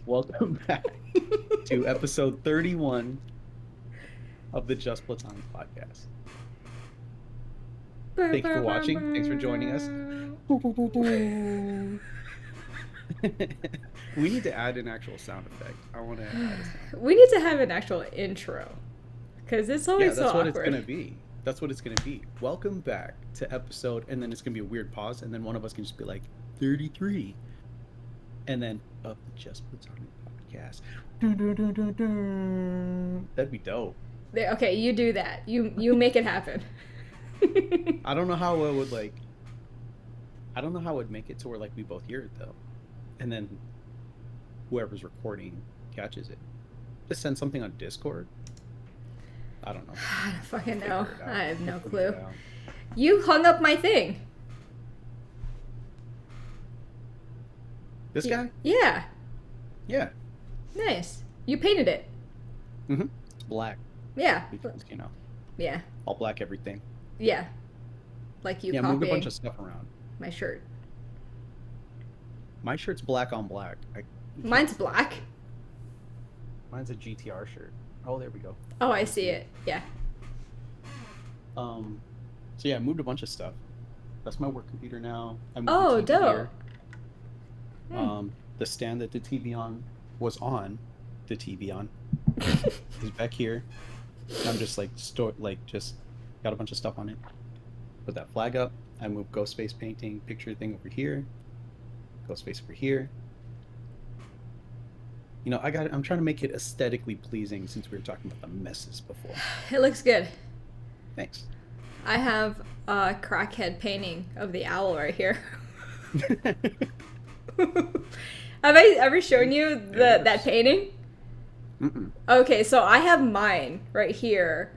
Welcome back to episode 31 of the Just Platonic podcast. Thank you for watching. Thanks for joining us. We need to add an actual sound effect. I want to add a sound. We need to have an actual intro because it's Yeah, always so that's what awkward. it's going to be. That's what it's going to be. Welcome back to episode, and then it's going to be a weird pause, and then one of us can just be like, 33. And then, of the Just Platonic podcast. That'd be dope. Okay, you do that. You make it happen. I don't know how it would like. I don't know how it would make it to where like we both hear it though, and then whoever's recording catches it. Just send something on Discord. I don't know. I don't fucking know. I have no Figure clue. it out. You hung up my thing. This guy? Yeah. Yeah. Nice. You painted it. Mm-hmm. It's black Yeah. because Yeah. all black everything. Yeah. Like you Yeah, moved a copying bunch of stuff around. my shirt. My shirt's black on black. Mine's black. Mine's a GTR shirt. Oh, there we go. Oh, I see it. Yeah. So yeah, I moved a bunch of stuff. That's my work computer now. I moved Oh, the TV dope. here. The stand that the TV on was on, the TV on, is back here. I'm just like just got a bunch of stuff on it. Put that flag up. I moved Ghostface painting picture thing over here. Ghostface over here. You know, I'm trying to make it aesthetically pleasing since we were talking about the messes before. It looks good. Thanks. I have a crackhead painting of the owl right here. Have I ever shown you that painting? Mm-mm. Okay, so I have mine right here,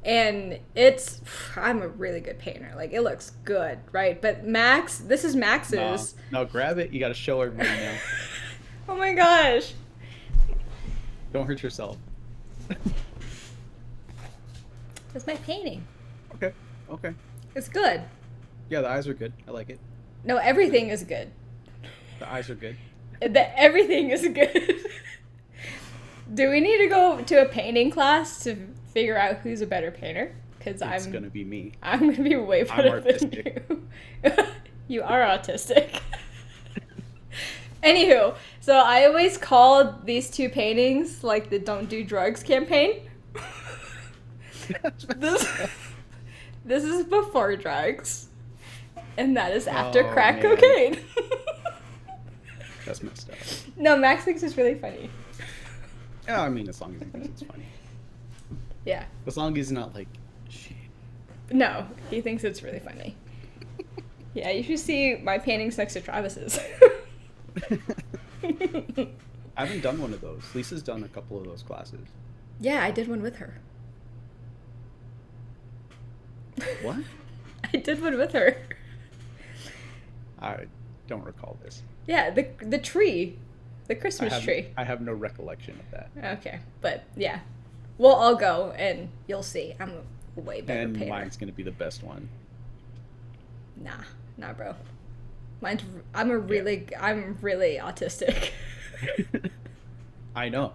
and I'm a really good painter. Like, it looks good, right? But this is Max's. No, grab it. You got to show everybody now. Oh my gosh. Don't hurt yourself. That's my painting. Okay. It's good. Yeah, the eyes are good. I like it. No, everything is good. The eyes are good. Everything is good. Do we need to go to a painting class to figure out who's a better painter? Because It's gonna be me. I'm gonna be way better than you. You are autistic. Anywho, so I always called these two paintings like the "Don't Do Drugs" campaign. This is before drugs, and that is after Oh, crack man. cocaine. That's messed up. No, Max thinks it's really funny. Yeah, I mean, as long as he thinks it's funny. Yeah. As long as he's not like, shit. No, he thinks it's really funny. Yeah, you should see my paintings next to Travis's. I haven't done one of those. Lisa's done a couple of those classes. Yeah, I did one with her. What? I did one with her. I don't recall this. Yeah, the tree. The Christmas tree. I have no recollection of that. Okay, but yeah. We'll all go and you'll see. I'm a way better And painter. mine's gonna be the best one. Nah, bro. I'm really autistic. I know.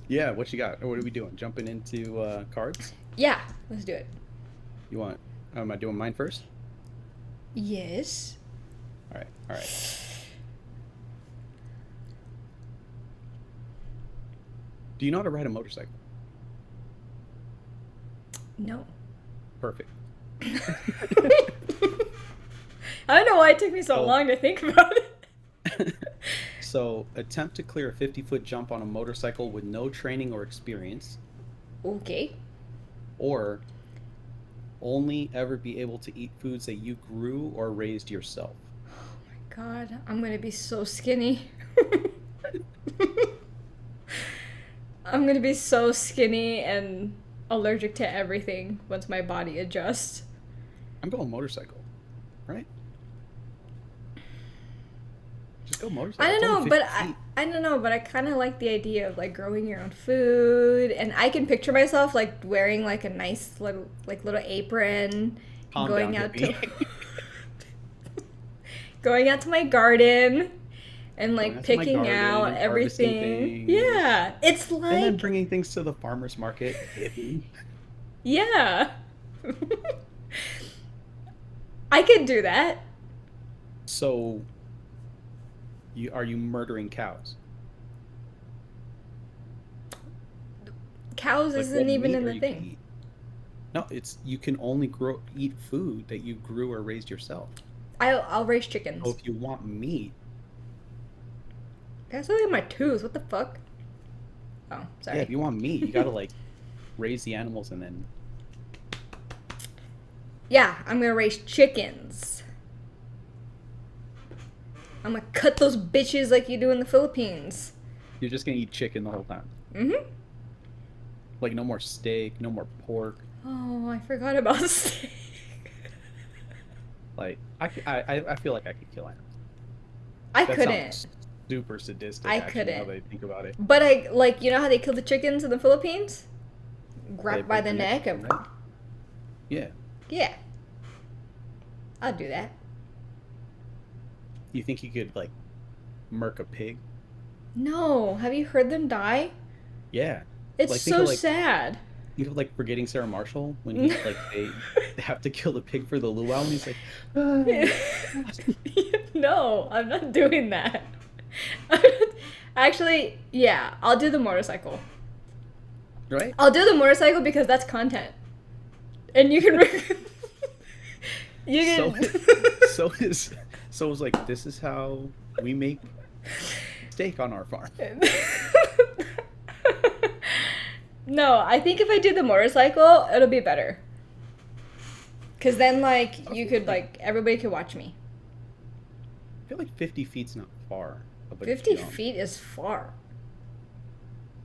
Yeah, what you got? What are we doing? Jumping into cards? Yeah, let's do it. You want? Am I doing mine first? Yes. All right. Do you know how to ride a motorcycle? No. Perfect. I don't know why it took me so long to think about it. So, attempt to clear a 50-foot jump on a motorcycle with no training or experience, Okay. or only ever be able to eat foods that you grew or raised yourself. God, I'm gonna be so skinny. I'm gonna be so skinny and allergic to everything once my body adjusts. I'm going motorcycle, right? Just go motorcycle. I It's don't know, only but 50 feet. I don't know, but I kind of like the idea of like growing your own food, and I can picture myself like wearing like a nice little apron, Calm going down, out hippie. to. going out to my garden and Going like out to my picking garden out and harvesting everything. things, Yeah, it's and then like bringing things to the farmer's market. Hippie. yeah. I could do that. So, are you murdering cows? Cows Like, what isn't even meat in are the you gonna thing. eat? No, it's you can only eat food that you grew or raised yourself. I'll raise So chickens. if you want meat, That's only my tooth. What the fuck? Oh, yeah, if sorry. you want meat, you gotta like raise the animals and then Yeah, I'm gonna raise chickens. I'm gonna cut those bitches like you do in the Philippines. you're just gonna eat chicken the whole time. Mm-hmm. Like no more steak, no more pork. Oh, I forgot about steak. Like I feel like I could kill animals. I That couldn't. sounds super sadistic, I actually. Now couldn't. that I think about it, But I like you know how they kill the chickens in the Philippines? they Grab by break the the neck neck open, and right? Yeah. yeah. I'll do that. You think you could like murk a pig? No, have you heard them die? Yeah. It's Like so sad. think of like Forgetting Sarah Marshall when he like they have to kill the pig for the luau and he's like, "Ah." No, I'm not doing that. Actually, yeah, I'll do the motorcycle. Right? I'll do the motorcycle because that's content. And you can you So can so is so it's like this is how we make steak on our farm. No, I think if I do the motorcycle, it'll be better. Cause then like you could like everybody could watch me. I feel like 50 feet's not far of a 50 jump. feet is far.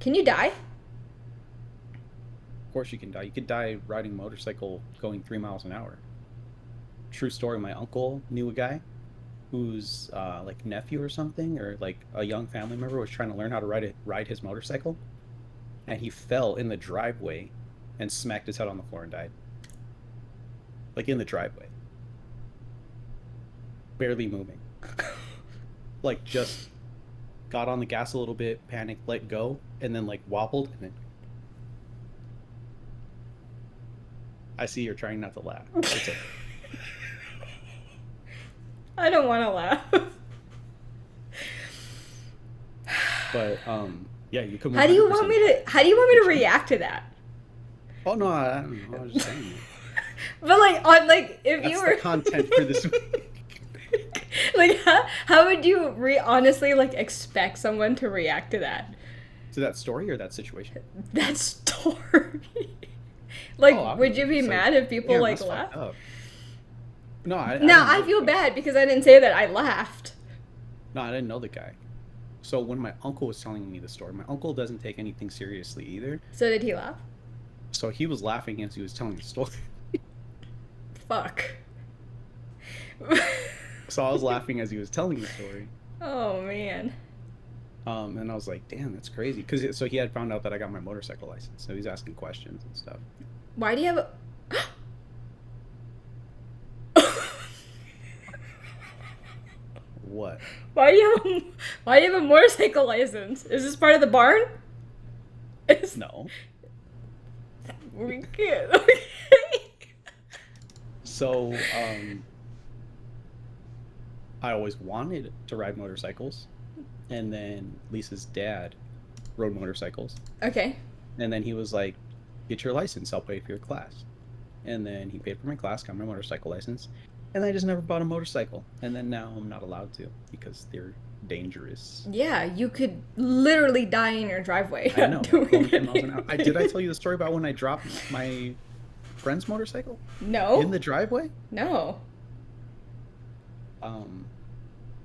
Can you die? Of course you can die. You could die riding a motorcycle going 3 miles an hour. True story. My uncle knew a guy whose like nephew or something, or like a young family member was trying to learn how to ride his motorcycle, and he fell in the driveway and smacked his head on the floor and died. Like in the driveway, barely moving. Like just got on the gas a little bit, panicked, let go, and then like wobbled, and then I see you're trying not to laugh. It's okay. I don't want to laugh. But yeah, you come. How do you want me to react to that? Oh no, I don't know. I was just saying. But like on like if That's you were the content for this week. like how would you honestly like expect someone to react to that? To that story or that situation? That story. Like Oh, would you be it's mad if people damn, like that's laugh? fucked up. No, I Now didn't I know feel the guy. bad because I didn't say that I laughed. No, I didn't know the guy. So when my uncle was telling me the story, my uncle doesn't take anything seriously either. So did he laugh? So he was laughing as he was telling the story. Fuck. So I was laughing as he was telling the story. Oh man. And I was like, damn, that's crazy. Because so he had found out that I got my motorcycle license. So he's asking questions and stuff. Why do you have a What? why do you have a motorcycle license? Is this part of the barn? No. We can't. Okay. So, I always wanted to ride motorcycles. And then Lisa's dad rode motorcycles. Okay. And then he was like, get your license, I'll pay for your class. And then he paid for my class, got my motorcycle license. And I just never bought a motorcycle. And then now I'm not allowed to because they're dangerous. Yeah, you could literally die in your driveway. I know. doing Going 10 miles an hour. anything. Did I tell you the story about when I dropped my friend's motorcycle No. in the driveway? No.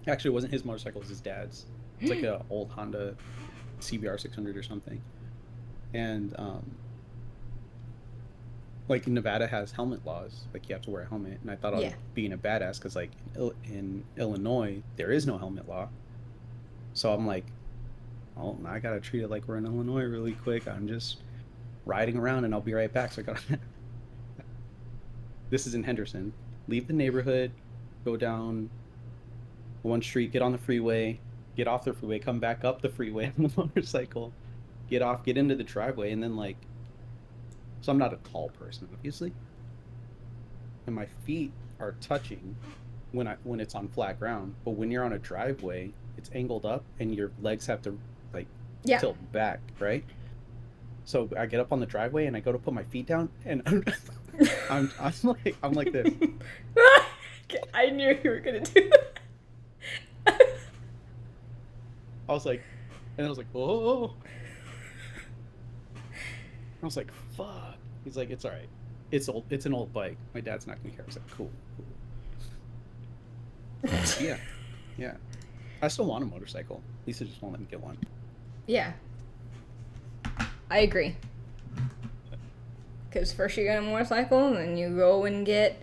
Actually, it wasn't his motorcycle, it was his dad's. It's like an old Honda CBR 600 or something. And like Nevada has helmet laws, like you have to wear a helmet, and I thought I was Yeah. being a badass because like in Illinois there is no helmet law. So I'm like, oh, now I gotta treat it like we're in Illinois really quick. I'm just riding around and I'll be right back. So I got this is in Henderson. Leave the neighborhood, go down one street, get on the freeway, get off the freeway, come back up the freeway on the motorcycle, get off, get into the driveway, and then like, so I'm not a tall person, obviously, and my feet are touching when it's on flat ground. But when you're on a driveway, it's angled up, and your legs have to like Yeah. tilt back, right? So I get up on the driveway and I go to put my feet down, and I'm like this. I knew you were gonna do that. I was like, and I was like, oh. I was like, fuck. He's like, it's all right. It's old. It's an old bike. My dad's not gonna care. I was like, cool. Yeah, yeah. I still want a motorcycle. Lisa just won't let me get one. Yeah. I agree. Because first you get a motorcycle, and then you go and get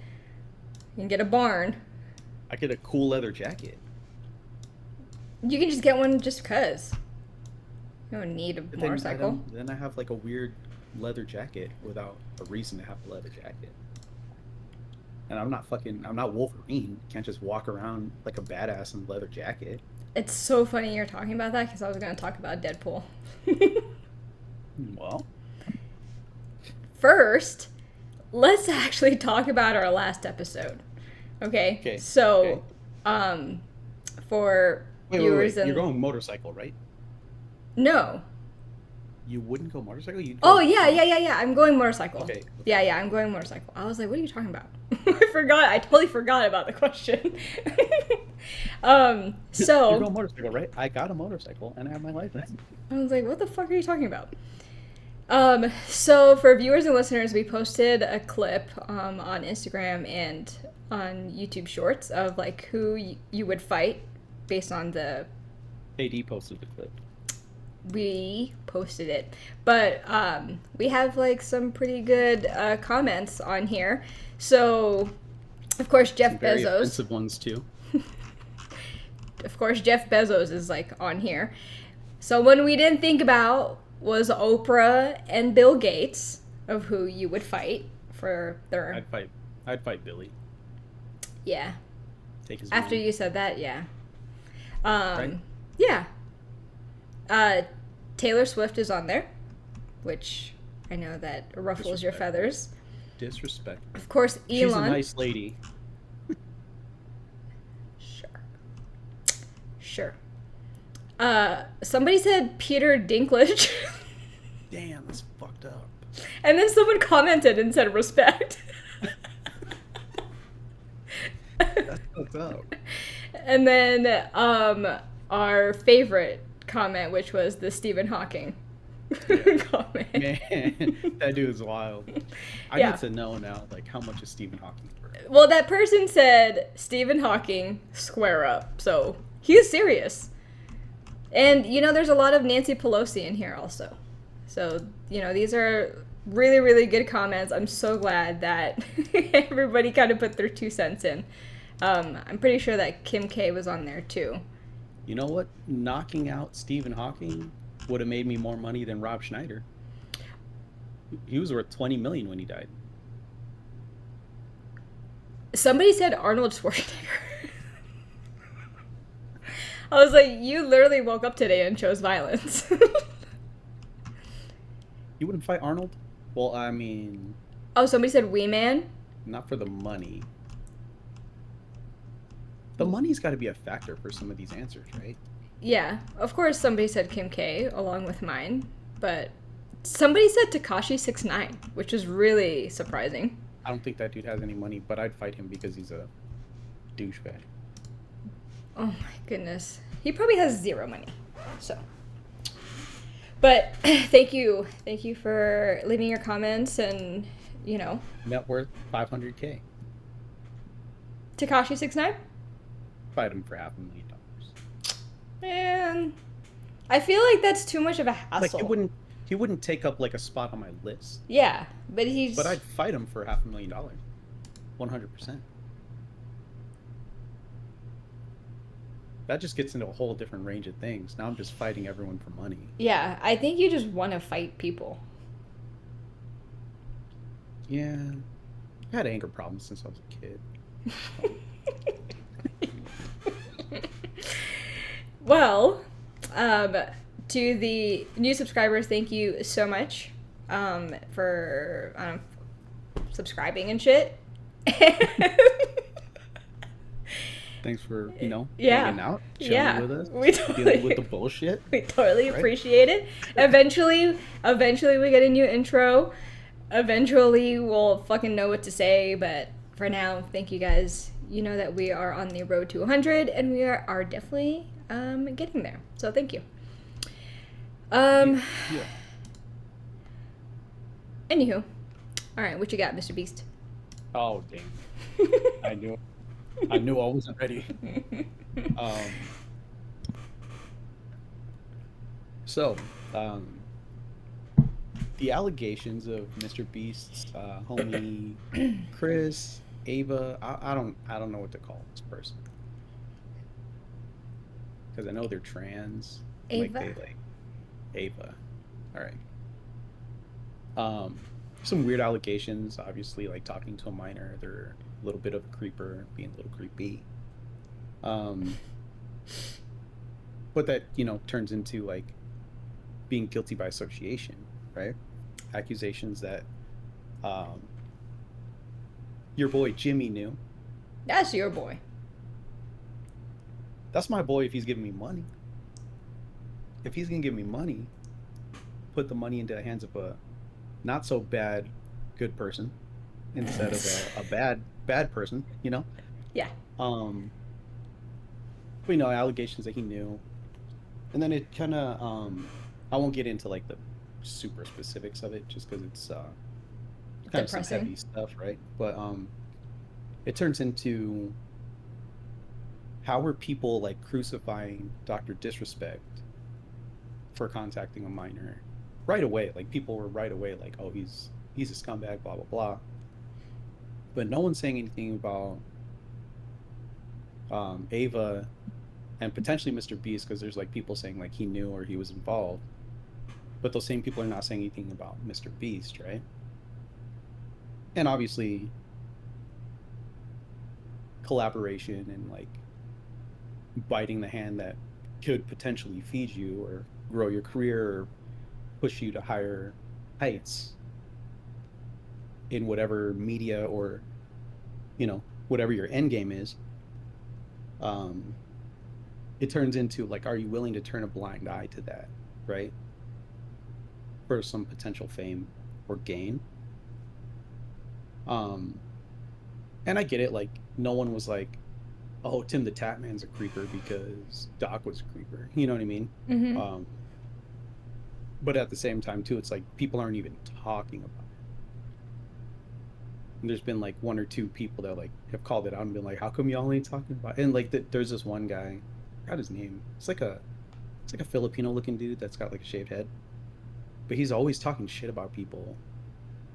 a barn. I get a cool leather jacket. You can just get one just because. You don't need a But motorcycle. Then I have like a weird leather jacket without a reason to have a leather jacket. And I'm not Wolverine. Can't just walk around like a badass in a leather jacket. It's so funny you're talking about that because I was going to talk about Deadpool. Well, First, let's actually talk about our last episode. Okay? Okay. So, for wait, viewers and... You're going motorcycle, right? No. You wouldn't go motorcycle? You'd Oh, go... yeah. I'm going motorcycle. Okay. Yeah, I'm going motorcycle. I was like, what are you talking about? I totally forgot about the question. So... You're going motorcycle, right? I got a motorcycle and I have my license. I was like, what the fuck are you talking about? So for viewers and listeners, we posted a clip on Instagram and on YouTube Shorts of like who you would fight based on the... AD posted the clip. We posted it, but we have like some pretty good comments on here. So, of course, Jeff Very Bezos. offensive ones too. Of course, Jeff Bezos is like on here. Someone we didn't think about was Oprah and Bill Gates, of who you would fight for their... I'd fight Billy. Yeah. Take his After money. you said that, yeah. Right? Yeah. Taylor Swift is on there, which I know that ruffles your feathers. Disrespect. Of course, Elon. She's a nice lady. Sure. Somebody said Peter Dinklage. Damn, that's fucked up. And then someone commented and said respect. That's fucked up. And then our favorite comment, which was the Stephen Hawking comment. Man, that dude's wild. I Yeah. need to know now, like, how much is Stephen Hawking worth? Well, that person said Stephen Hawking square up, so he's serious. And there's a lot of Nancy Pelosi in here also. So these are really, really good comments. I'm so glad that everybody kind of put their 2 cents in. I'm pretty sure that Kim K was on there too. You know what? Knocking out Stephen Hawking would have made me more money than Rob Schneider. He was worth $20 million when he died. Somebody said Arnold Schwarzenegger. I was like, you literally woke up today and chose violence. You wouldn't fight Arnold? Well, I mean... Oh, somebody said Wee Man? Not for the money. The money's got to be a factor for some of these answers, right? Yeah, of course somebody said Kim K along with mine, but somebody said Tekashi 6ix9ine, which is really surprising. I don't think that dude has any money, but I'd fight him because he's a douchebag. Oh my goodness. He probably has 0 money. So. But thank you for leaving your comments and, Net worth $500K. Tekashi 6ix9ine? Fight him for $500,000. Man, I feel like that's too much of a hassle. Like he wouldn't take up like a spot on my list. Yeah, but I'd fight him for $500,000. 100%. That just gets into a whole different range of things. Now I'm just fighting everyone for money. Yeah, I think you just want to fight people. Yeah. I had anger problems since I was a kid. Well, to the new subscribers, thank you so much for subscribing and shit. Thanks for, Yeah. hanging out, chilling Yeah. with us, We dealing with the bullshit. We totally Right? appreciate it. Eventually we get a new intro. Eventually we'll fucking know what to say, but for now, thank you guys. You know that we are on the road to 100 and we are definitely getting there. So thank you. Yeah. Anywho. Alright, what you got, Mr. Beast? Oh, damn. I knew I wasn't ready. So, the allegations of MrBeast's homie Chris, Ava, I don't know what to call this person. Because I know they're trans. Ava? Ava. All right. Some weird allegations, obviously, like talking to a minor. They're a little bit of a creeper, being a little creepy. But that, turns into like being guilty by association, right? Accusations that your boy Jimmy knew. That's your boy. That's my boy if he's giving me money. If he's gonna give me money, put the money into the hands of a not so bad good person instead of a bad person, Yeah. But, allegations that he knew. And then it kind of I won't get into like the super specifics of it just because it's kind of some Depressing. heavy stuff, right? But it turns into how were people like crucifying Dr. Disrespect for contacting a minor right away? Like people were right away like, oh, he's a scumbag, blah blah blah. But no one's saying anything about Ava and potentially MrBeast because there's like people saying like he knew or he was involved. But those same people are not saying anything about MrBeast, right? And obviously collaboration and like biting the hand that could potentially feed you or grow your career or push you to higher heights in whatever media or whatever your end game is. It turns into like, are you willing to turn a blind eye to that, right, for some potential fame or gain? And I get it, like no one was like, oh, Tim the Tatman's a creeper because Doc was a creeper, you know what I mean? Mm-hmm. But at the same time too, it's like people aren't even talking about it. And there's been like one or two people that like have called it out and been like, how come y'all ain't talking about it? And like there's this one guy, I forgot his name, it's like a Filipino looking dude that's got like a shaved head, but he's always talking shit about people.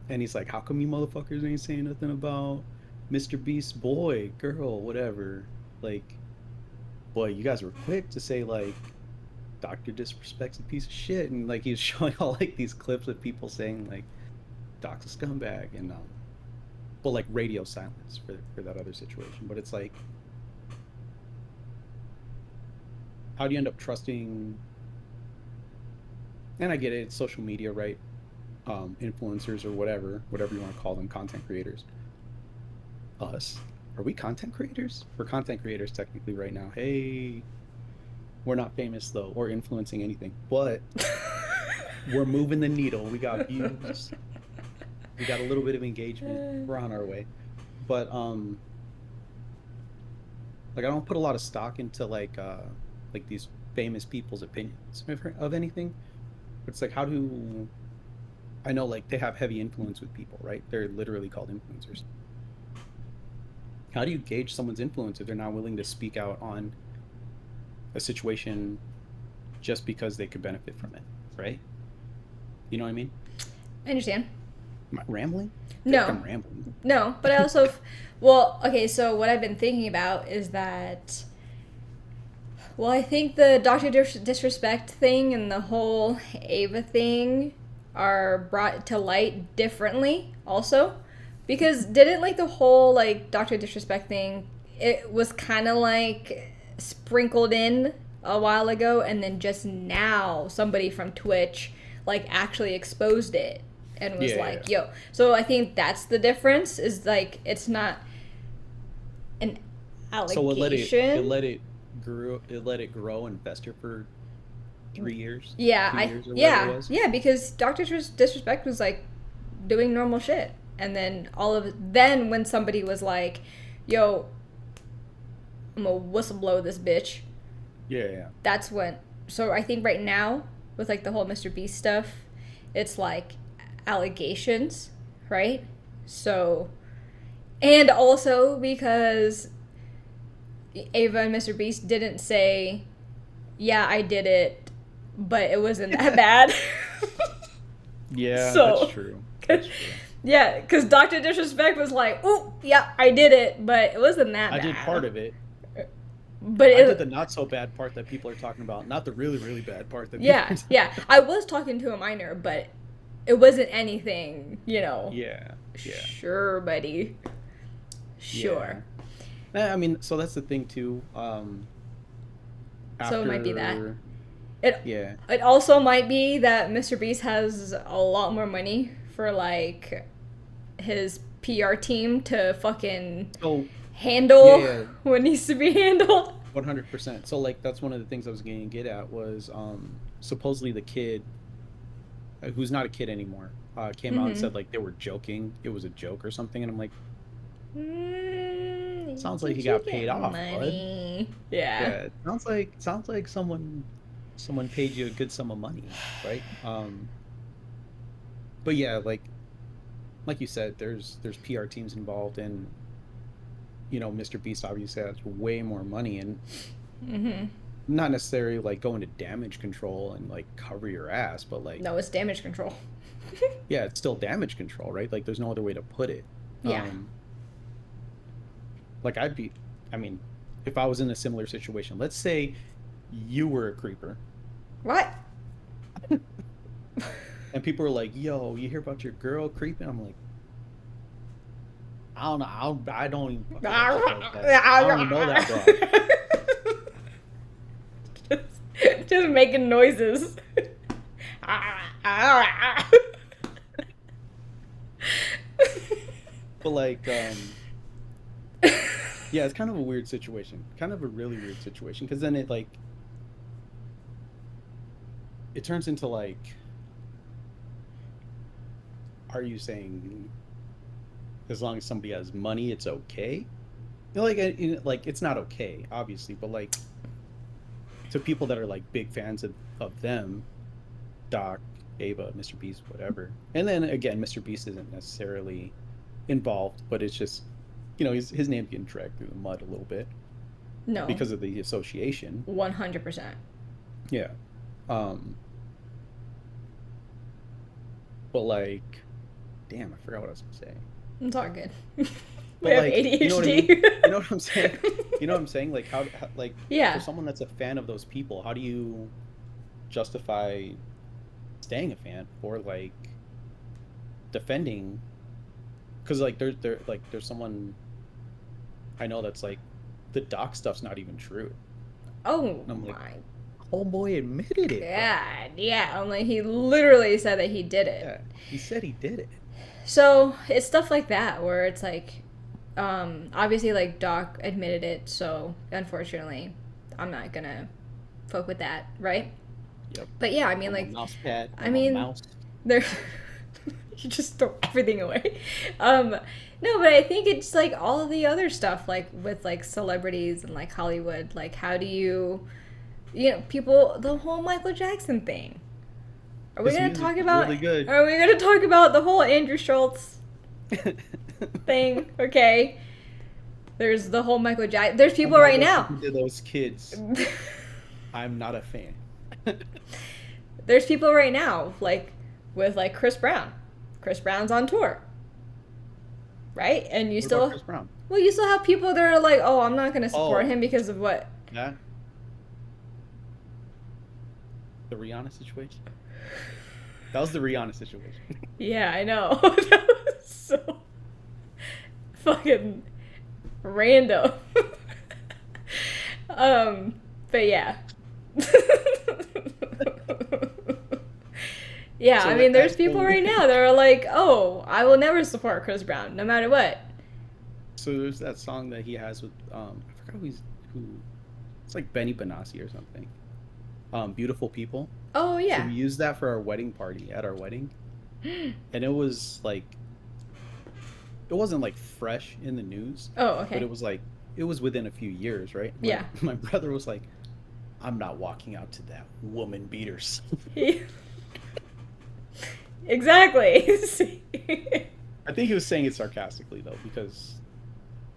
And he's like, how come you motherfuckers ain't saying nothing about MrBeast's boy, girl, whatever? Like, boy, you guys were quick to say like Dr. Disrespect's a piece of shit, and like he's showing all like these clips of people saying like Doc's a scumbag, and but like radio silence for that other situation. But it's like, how do you end up trusting? And I get it, it's social media, right? Influencers or whatever you want to call them, content creators. Us, are we content creators? We're content creators technically right now. Hey, we're not famous though or influencing anything, but we're moving the needle. We got views, we got a little bit of engagement, we're on our way. But like I don't put a lot of stock into like these famous people's opinions of anything. But it's like, how do I know like they have heavy influence with people, right? They're literally called influencers. How do you gauge someone's influence if they're not willing to speak out on a situation just because they could benefit from it, right? You know what I mean? I understand. Am I rambling? I feel No. like I'm rambling. No, but I also, well, okay, so what I've been thinking about is that, well, I think the Dr. Disrespect thing and the whole Ava thing are brought to light differently also. Because didn't like the whole like Dr. Disrespect thing, it was kind of like sprinkled in a while ago, and then just now somebody from Twitch like actually exposed it and was like, yo. So I think that's the difference, is like it's not an allegation. So it let it grow and fester for 3 years. Yeah, 2 years or whatever it was. yeah, because Dr. Disrespect was like doing normal shit, and then then when somebody was like, yo, I'm gonna whistleblow this bitch. Yeah. That's when. So I think right now with like the whole MrBeast stuff, it's like allegations, right? So, and also because Ava and MrBeast didn't say, yeah, I did it, but it wasn't that bad. Yeah, So, that's true. That's true. Yeah, because Dr. Disrespect was like, oh, yeah, I did it, but it wasn't that bad. I did part of it. But I did the not so bad part that people are talking about, not the really, really bad part that people are talking yeah. I was talking to a minor, but it wasn't anything, you know. Yeah. Sure, buddy. Sure. Yeah. I mean, so that's the thing too. So it might be that. Yeah. It also might be that MrBeast has a lot more money for like his PR team to fucking handle what needs to be handled. 100%. So like that's one of the things I was going to get at was supposedly the kid, who's not a kid anymore, came out and said like they were joking. It was a joke or something, and I'm like, sounds like he got paid off, bud. Yeah. It sounds like someone paid you a good sum of money, right? But yeah, like you said, there's PR teams involved, and you know, MrBeast obviously has way more money, and not necessarily like going to damage control and like cover your ass, but like no, it's damage control. Yeah, it's still damage control, right? Like there's no other way to put it. Yeah. Like I mean, if I was in a similar situation, let's say you were a creeper. What? And people were like, yo, you hear about your girl creeping? I'm like, I don't know. I don't even know that girl. just making noises. But like, yeah, it's kind of a weird situation. Kind of a really weird situation. Because then it turns into like, are you saying as long as somebody has money, it's okay? You know, like it's not okay, obviously, but like to people that are like big fans of them, Doc, Ava, MrBeast, whatever. And then again, MrBeast isn't necessarily involved, but it's just, you know, his name's getting dragged through the mud a little bit. No. Because of the association. 100%. Yeah. But like, damn, I forgot what I was gonna say. It's all good. We But have like, ADHD. you know what I mean? You know what I'm saying? You know what I'm saying? Like how like yeah. for someone that's a fan of those people, how do you justify staying a fan or like defending? Because like there's someone I know that's like the Doc stuff's not even true. Oh I'm like, my. Homeboy admitted it. God, yeah. Only he literally said that he did it. Yeah, he said he did it. So it's stuff like that where it's like, obviously like Doc admitted it, so unfortunately, I'm not gonna fuck with that, right? Yep. But yeah, I mean like, mouse pad. I mean, there. You just throw everything away. No, but I think it's like all of the other stuff, like with like celebrities and like Hollywood. Like, how do you know, people, the whole Michael Jackson thing. Are we going to talk about? Really good. Are we going to talk about the whole Andrew Schultz thing? Okay. There's the whole Michael Jackson. There's people right now. To those kids. I'm not a fan. There's people right now, like with like Chris Brown. Chris Brown's on tour, right? And you What still, about Chris Brown? well, you still have people that are like, oh, I'm not going to support him because of what? Yeah. The Rihanna situation. That was the Rihanna situation. Yeah, I know. That was so fucking random. But yeah. Yeah, So I with mean, there's that people whole- right now that are like, "Oh, I will never support Chris Brown, no matter what." So there's that song that he has with I forgot who it's like Benny Benassi or something. Beautiful People. Oh So yeah. we used that for our wedding party at our wedding, and it was like it wasn't like fresh in the news, Oh but okay. it was like it was within a few years, right? My Yeah. my brother was like, "I'm not walking out to that woman beaters." He... exactly. I think he was saying it sarcastically though, because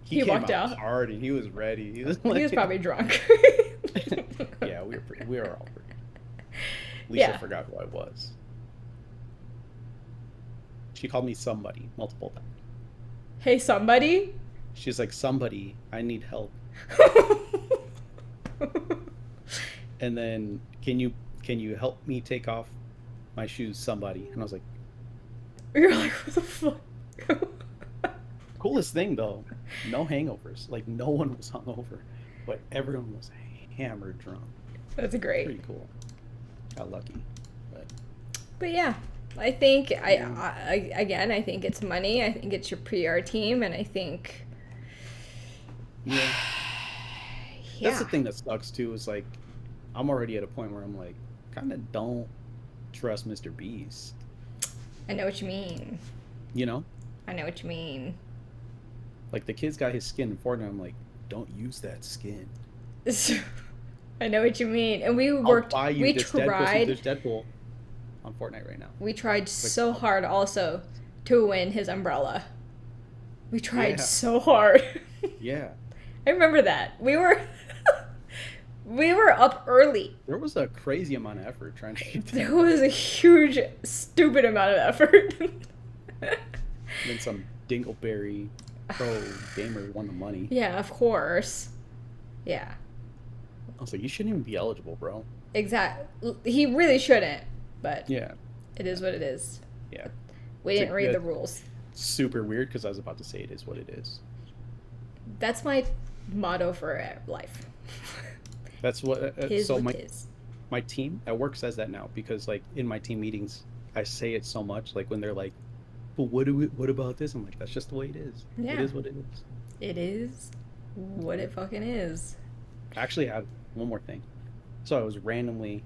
he He came walked out out. hard and he was ready. He was He was like, probably drunk. yeah, we were all pretty. Lisa Yeah. forgot who I was. She called me somebody multiple times. Hey, somebody. She's like, somebody, I need help. And then can you help me take off my shoes, somebody? And I was like, You're like, what the fuck? coolest thing though, no hangovers. Like no one was hungover, but everyone was hammered drunk. That's great. Pretty cool. Got lucky. But yeah, I think again, I think it's money. I think it's your PR team, and I think Yeah. yeah, That's the thing that sucks too, is like I'm already at a point where I'm like, kind of don't trust MrBeast. I know what you mean. You know? I know what you mean. Like the kid's got his skin in Fortnite. I'm like, don't use that skin. I know what you mean. And we I'll worked. buy you We this Deadpool. tried. There's Deadpool on Fortnite right now. We tried Like, so hard also to win his umbrella. We tried Yeah. so hard. Yeah. I remember that. We were up early. There was a crazy amount of effort trying to get that. There was a huge, stupid amount of effort. And then some Dingleberry pro gamer won the money. Yeah, of course. Yeah, I was like, you shouldn't even be eligible, bro. exactly. He really shouldn't, but Yeah. it is what it is. Yeah. We didn't read the rules. Super weird, because I was about to say it is what it is. That's my motto for life. That's what. Is So what is. my team at work says that now, because like in my team meetings, I say it so much. Like when they're like, "But what about this?" I'm like, "That's just the way it is. Yeah. It is what it is." It is what it fucking is. I actually had one more thing. So I was randomly.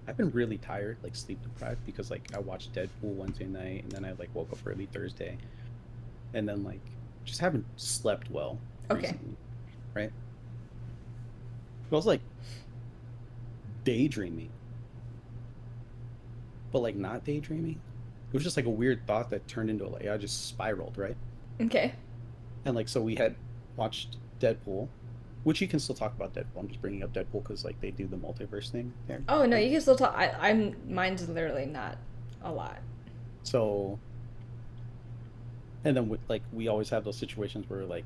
I've been really tired, like sleep deprived, because like I watched Deadpool Wednesday night, and then I like woke up early Thursday, and then like just haven't slept well Okay. recently, right? I was like daydreaming, but like not daydreaming. It was just like a weird thought that turned into like I just spiraled, right? Okay. And like so we had watched Deadpool, which you can still talk about Deadpool. I'm just bringing up Deadpool because like they do the multiverse thing there. Oh no, you can still talk. Mine's literally not a lot. So, and then with, like we always have those situations where we're like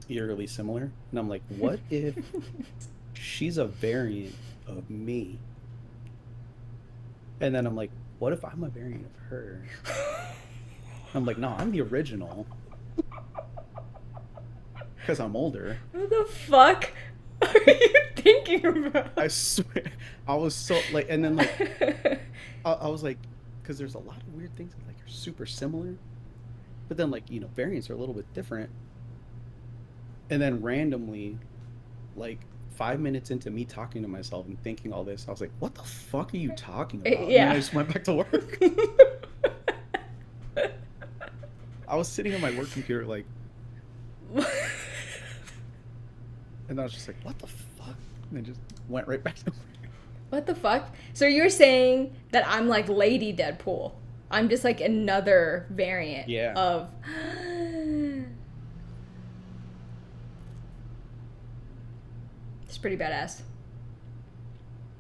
eerily similar, and I'm like, what if she's a variant of me? And then I'm like, what if I'm a variant of her? I'm like, no, I'm the original. Because I'm older. What the fuck are you thinking about? I swear. I was so like, and then like, I was like, because there's a lot of weird things that like are super similar, but then like, you know, variants are a little bit different. And then randomly, like 5 minutes into me talking to myself and thinking all this, I was like, what the fuck are you talking about? And Yeah. then I just went back to work. I was sitting on my work computer like, and I was just like, what the fuck? And then just went right back to work. What the fuck? So you're saying that I'm like Lady Deadpool? I'm just like another variant Yeah. of. It's pretty badass.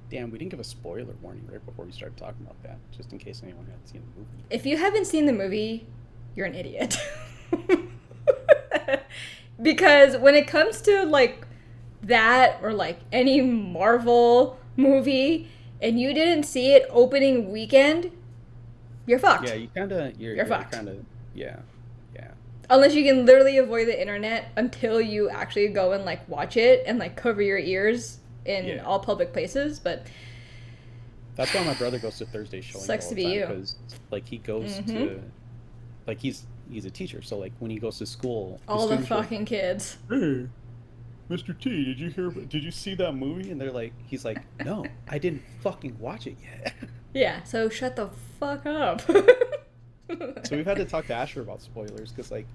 Damn, we didn't give a spoiler warning right before we started talking about that, just in case anyone hadn't seen the movie. If you haven't seen the movie, you're an idiot. Because when it comes to like that or like any Marvel movie and you didn't see it opening weekend, you're fucked. Yeah, you kind of, You're fucked. kind of, yeah, yeah. Unless you can literally avoid the internet until you actually go and like watch it and like cover your ears in all public places, but that's why my brother goes to Thursday showing sucks all to the be time, you. because like he goes to like he's a teacher, so like when he goes to school, All the students are like, fucking kids. "Hey, Mr. T, did you see that movie?" And they're like, he's like, "No, I didn't fucking watch it yet." Yeah, so shut the fuck up. So we've had to talk to Asher about spoilers, because like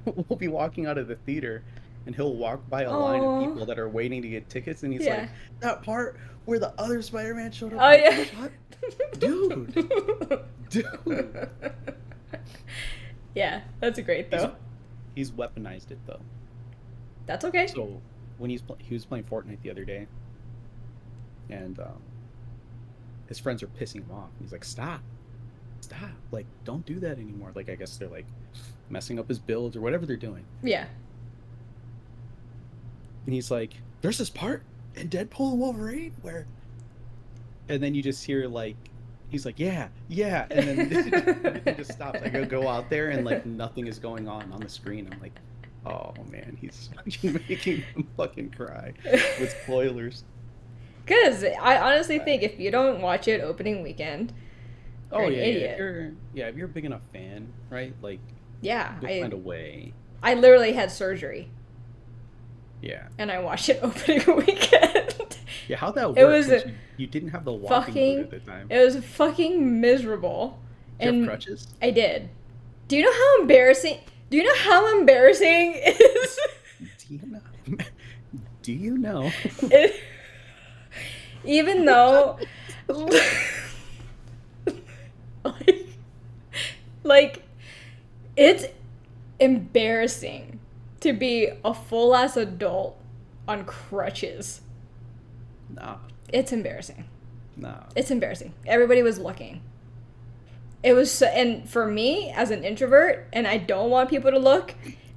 we'll be walking out of the theater and he'll walk by a line of Aw. people that are waiting to get tickets, and he's Yeah. like, "That part where the other Spider-Man showed up." Oh yeah. Shut, dude. Yeah, that's great though. He's weaponized it though. That's okay. So when he was playing Fortnite the other day, and his friends are pissing him off. He's like, stop, like don't do that anymore. Like I guess they're like messing up his builds or whatever they're doing. Yeah. And he's like, there's this part in Deadpool and Wolverine where, and then you just hear like, he's like, yeah, and then everything just stops. I go out there and like nothing is going on the screen. I'm like, oh man, he's making them fucking cry with spoilers. Because I honestly think if you don't watch it opening weekend, you're an idiot. If you're a big enough fan, right? Like, yeah, you'll find a way. I literally had surgery. Yeah. And I watched it opening weekend. Yeah, how'd that work? It was you didn't have the walking boot at the time. It was fucking miserable. Did you have crutches? I did. Do you know how embarrassing? Do you know how embarrassing it is? Do you know? Even though, like, it's embarrassing to be a full ass adult on crutches. Nah. It's embarrassing. Nah. It's embarrassing. Everybody was looking. It was so, and for me as an introvert, and I don't want people to look,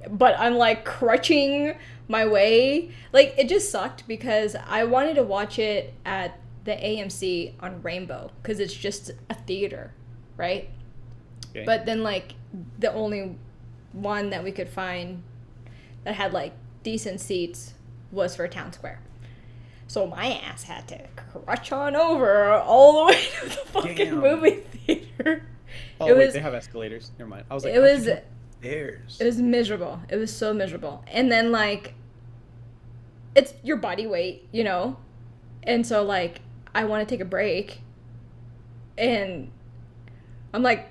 but I'm like crutching my way. Like it just sucked because I wanted to watch it at the AMC on Rainbow because it's just a theater, right? Okay. But then like the only one that we could find that had like decent seats was for Town Square. So my ass had to crutch on over all the way to the fucking movie theater. Oh, wait, they have escalators. Never mind. I was like, it was miserable. It was so miserable. And then like, it's your body weight, you know? And so like, I want to take a break. And I'm like,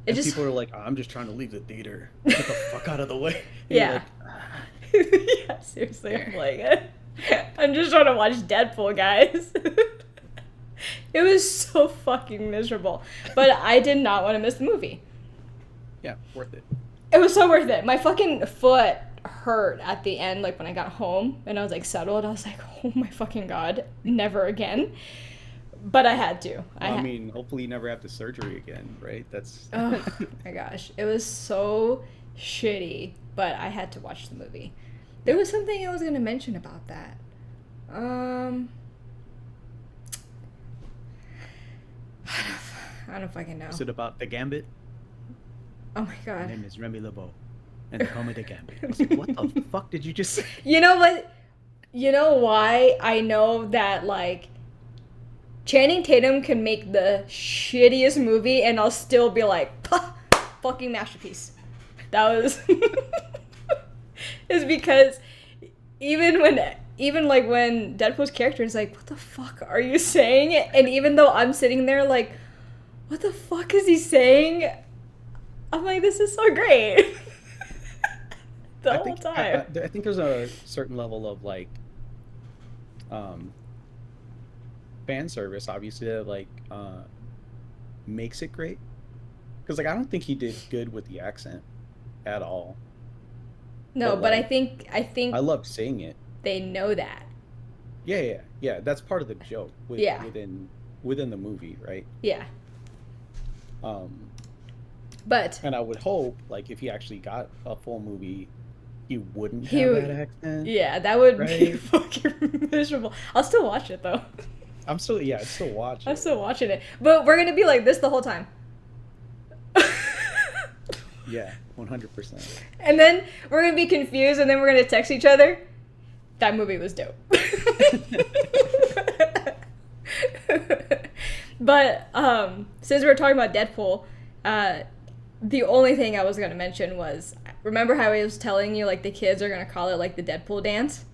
people are like, I'm just trying to leave the theater. Get the fuck out of the way. And yeah. Like, yeah, seriously. I'm like, I'm just trying to watch Deadpool, guys. It was so fucking miserable. But I did not want to miss the movie. Yeah, worth it. It was so worth it. My fucking foot hurt at the end, like when I got home and I was like settled. I was like, oh my fucking God, never again. But I had to. I mean, hopefully you never have the surgery again, right? That's... Oh my gosh. It was so shitty, but I had to watch the movie. There was something I was going to mention about that. I don't fucking know. Is it about the Gambit? Oh my God. My name is Remy LeBeau, and they call me the Gambit. I was like, what the fuck did you just say? You know what? You know why I know that, like, Channing Tatum can make the shittiest movie and I'll still be like, fucking masterpiece. That was... It's because even when Deadpool's character is like, what the fuck are you saying? And even though I'm sitting there like, what the fuck is he saying? I'm like, this is so great. The whole time. I think there's a certain level of like fan service, obviously, that like makes it great. Because like I don't think he did good with the accent at all. No, but like, I think I loved seeing it. They know that. Yeah. That's part of the joke within the movie, right? Yeah. But and I would hope, like, if he actually got a full movie, he wouldn't have that accent. Yeah, that would be fucking miserable. I'll still watch it though. I'd still watch it. I'm still watching it, but we're gonna be like this the whole time. Yeah, 100%. And then we're gonna be confused, and then we're gonna text each other. That movie was dope. But since we're talking about Deadpool, the only thing I was going to mention was, remember how I was telling you, like, the kids are going to call it, like, the Deadpool dance?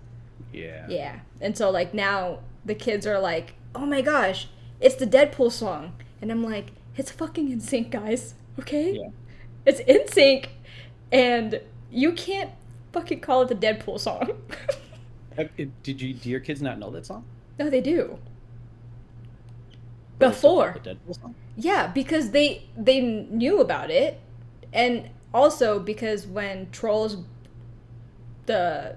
Yeah. Yeah. And so, like, now the kids are like, oh my gosh, it's the Deadpool song. And I'm like, it's fucking NSYNC, guys. Okay? Yeah. It's NSYNC, and you can't fucking call it the Deadpool song. Do your kids not know that song? No, they do. But they still call Before. it the Deadpool song? Yeah, because they knew about it, and also because when the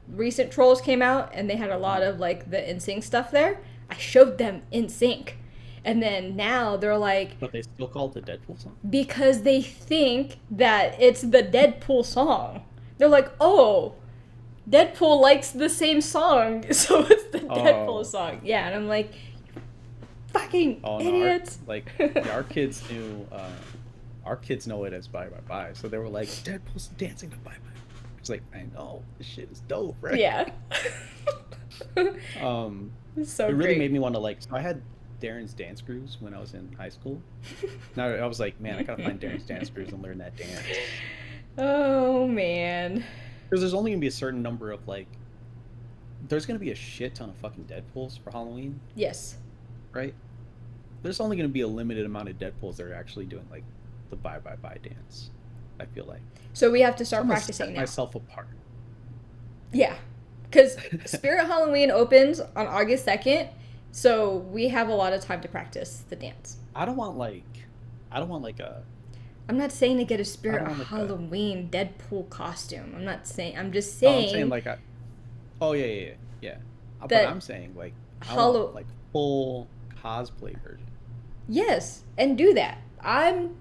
recent Trolls came out, and they had a lot of, like, the NSYNC stuff there, I showed them NSYNC. And then now they're like... But they still call it the Deadpool song? Because they think that it's the Deadpool song. They're like, oh, Deadpool likes the same song, so it's the Deadpool song. Yeah, and I'm like, fucking idiots. Our kids knew, our kids know it as Bye Bye Bye, so they were like, Deadpool's dancing to Bye Bye. It's like, I know, this shit is dope, right? Yeah. So it really great. made me want to, like, so I had Darren's dance grooves when I was in high school. Now I was like, man, I gotta find Darren's dance grooves and learn that dance. Oh, man. Because there's only gonna be a certain number of, like, there's gonna be a shit ton of fucking Deadpools for Halloween, Yes. right? There's only gonna be a limited amount of Deadpools that are actually doing, like, the Bye Bye Bye dance, I feel like. So we have to start I'm gonna practicing set now. myself apart. Yeah. Because Spirit Halloween opens on August 2nd, so we have a lot of time to practice the dance. I don't want like a... I'm not saying to get a Spirit I don't want, like, Halloween Deadpool costume. I'm just saying Oh, I'm saying saying like a... Oh, yeah. But That I'm saying, like, I Hallow- want, like, full cosplay version. yes, and do that. I'm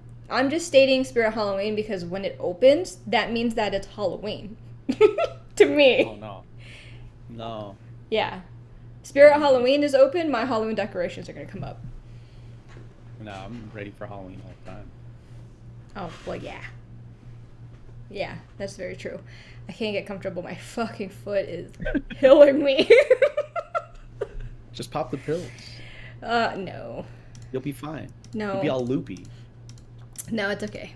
just stating Spirit Halloween because when it opens, that means that it's Halloween. To me. Oh, no. No. Yeah. Spirit Halloween is open, my Halloween decorations are going to come up. No, I'm ready for Halloween all the time. Oh, well, yeah. Yeah, that's very true. I can't get comfortable. My fucking foot is killing me. Just pop the pills. No. You'll be fine. No. You'll be all loopy. No, it's okay.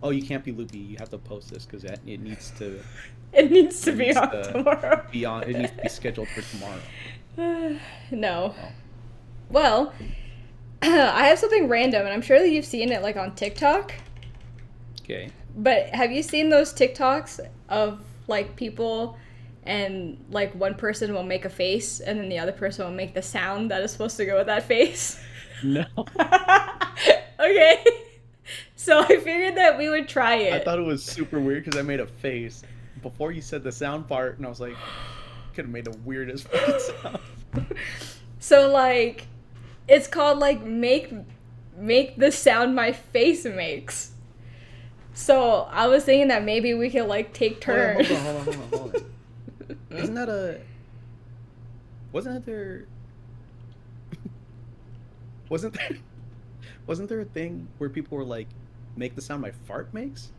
Oh, you can't be loopy. You have to post this because it needs to... It needs to be needs on to tomorrow. It needs to be scheduled for tomorrow. No. Oh. Well, I have something random, and I'm sure that you've seen it, like, on TikTok. Okay. But have you seen those TikToks of, like, people and, like, one person will make a face and then the other person will make the sound that is supposed to go with that face? No. Okay. So I figured that we would try it. I thought it was super weird because I made a face before you said the sound part, and I was like, could have made the weirdest fucking sound. So, like, it's called, like, make the sound my face makes. So I was thinking that maybe we could, like, take turns. Hold on. Isn't that a... Wasn't there a thing where people were like, make the sound my fart makes?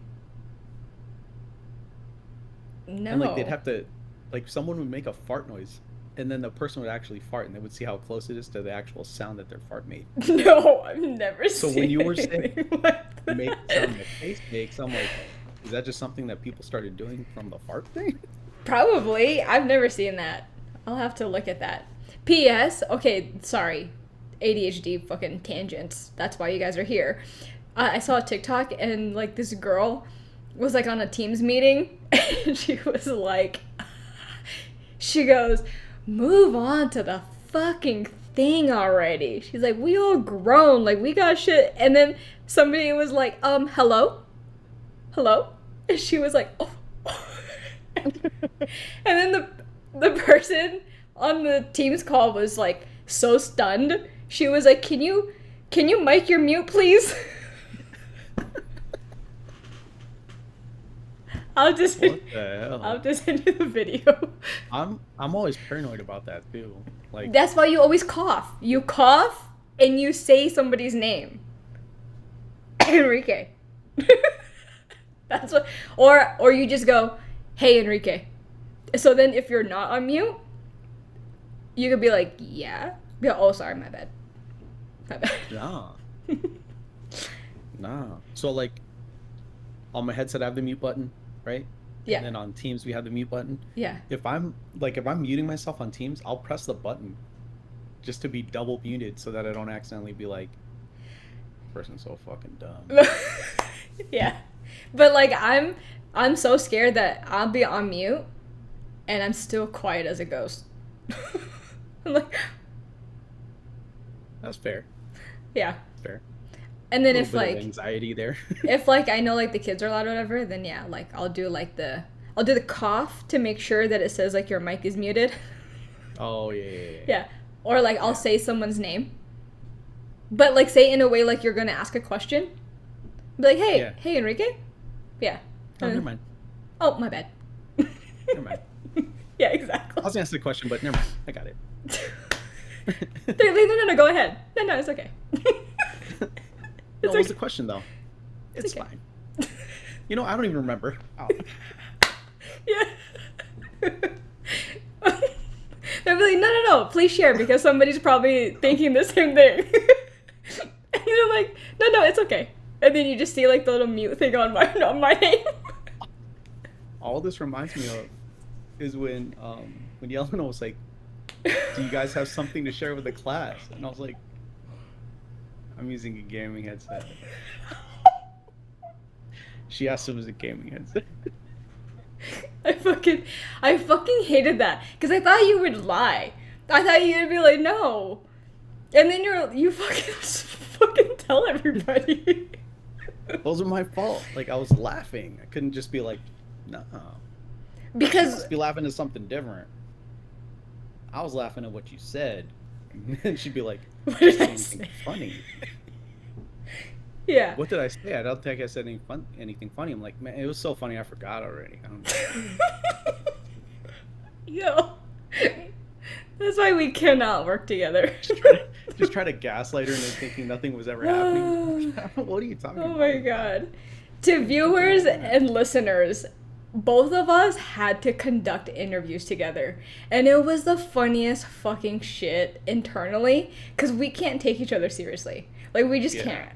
No. And, like, they'd have to... Like, someone would make a fart noise, and then the person would actually fart, and they would see how close it is to the actual sound that their fart made. No, I've never So seen when you were saying anything like that. make the sound my face makes, I'm like, is that just something that people started doing from the fart thing? Probably. I've never seen that. I'll have to look at that. P.S. Okay, sorry. ADHD fucking tangents. That's why you guys are here. I saw a TikTok and, like, this girl was, like, on a Teams meeting and she was like, she goes, move on to the fucking thing already. She's like, we all grown, like, we got shit. And then somebody was like, hello? And she was like, oh. And then the person on the Teams call was, like, so stunned. She was like, can you mic your mute, please? I'll just What the hell? I'll just send you the video. I'm always paranoid about that too. Like, That's why you always cough. You cough and you say somebody's name. Enrique. That's what, or you just go, hey Enrique. So then if you're not on mute, you could be like, yeah. Be like, oh, sorry, my bad. My bad. Nah. Nah. So like on my headset I have the mute button, right? Yeah. And then on Teams we have the mute button. Yeah. If I'm muting myself on Teams, I'll press the button just to be double muted so that I don't accidentally be like, person's so fucking dumb. Yeah. But like I'm so scared that I'll be on mute and I'm still quiet as a ghost. I'm like, That's fair. yeah. Fair. And then A if little bit like of anxiety there. if like I know like the kids are loud or whatever, then yeah, like I'll do the cough to make sure that it says like your mic is muted. Oh yeah. Yeah. Or like I'll say someone's name. But like say it in a way like you're gonna ask a question. Be like, hey, hey Enrique? Yeah. Oh, never mind. Oh, my bad. Never mind. Yeah, exactly. I was gonna ask the question, but never mind. I got it. No, go ahead. No, it's okay. What was the question though? It's okay. fine. You know, I don't even remember. Oh. Yeah. They'll be like, no, please share because somebody's probably thinking the same thing. And you're like, no, it's okay. And then you just see like the little mute thing on my name. All this reminds me of is when Yelena was like, do you guys have something to share with the class? And I was like, I'm using a gaming headset. She asked if it was a gaming headset. I fucking hated that because I thought you would lie. I thought you'd be like, no, and then you fucking tell everybody. Those are my fault. Like I was laughing. I couldn't just be like, no. Because Just be laughing at something different. I was laughing at what you said, and then she'd be like, what did I anything say? funny? Yeah. What did I say? I don't think I said anything funny. I'm like, man, it was so funny. I forgot already. I don't know. Yo. That's why we cannot work together. Just try to gaslight her into thinking nothing was ever happening. What are you talking about? Oh my god. To viewers and listeners, both of us had to conduct interviews together. And it was the funniest fucking shit internally. Because we can't take each other seriously. Like, we just can't.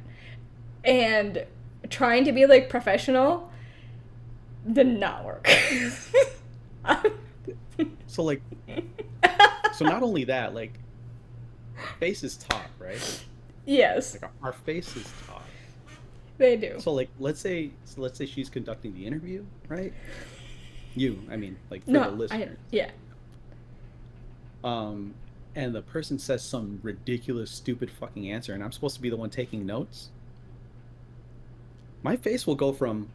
And trying to be, like, professional did not work. So, like... So not only that, like, faces talk, right? Yes. Like our faces talk. They do. So like, let's say she's conducting the interview, right? I mean, like for the listeners. Yeah. And the person says some ridiculous, stupid fucking answer, and I'm supposed to be the one taking notes. My face will go from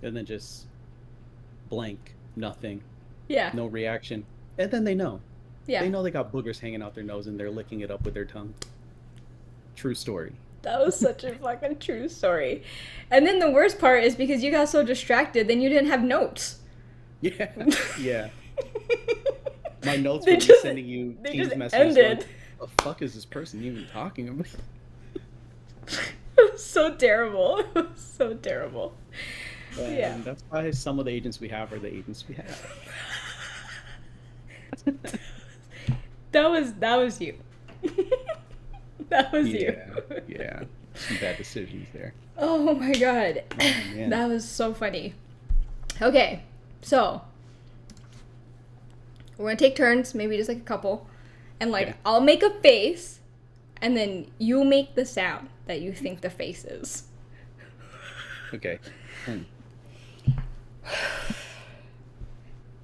and then just blank, nothing. Yeah. No reaction. And then they know. Yeah. They know they got boogers hanging out their nose and they're licking it up with their tongue. True story. That was such a fucking true story. And then the worst part is because you got so distracted, then you didn't have notes. Yeah. Yeah. My notes They were just- sending you they Teams just messages. ended. Like, the fuck is this person even talking about? It was so terrible. It was so terrible. And Yeah. that's why some of the agents we have are the agents we have. That was you. That was you. Yeah. Some bad decisions there. Oh my god. Oh, man. That was so funny. Okay, so we're gonna take turns, maybe just like a couple, and like Yeah. I'll make a face, and then you make the sound that you think the face is. Okay.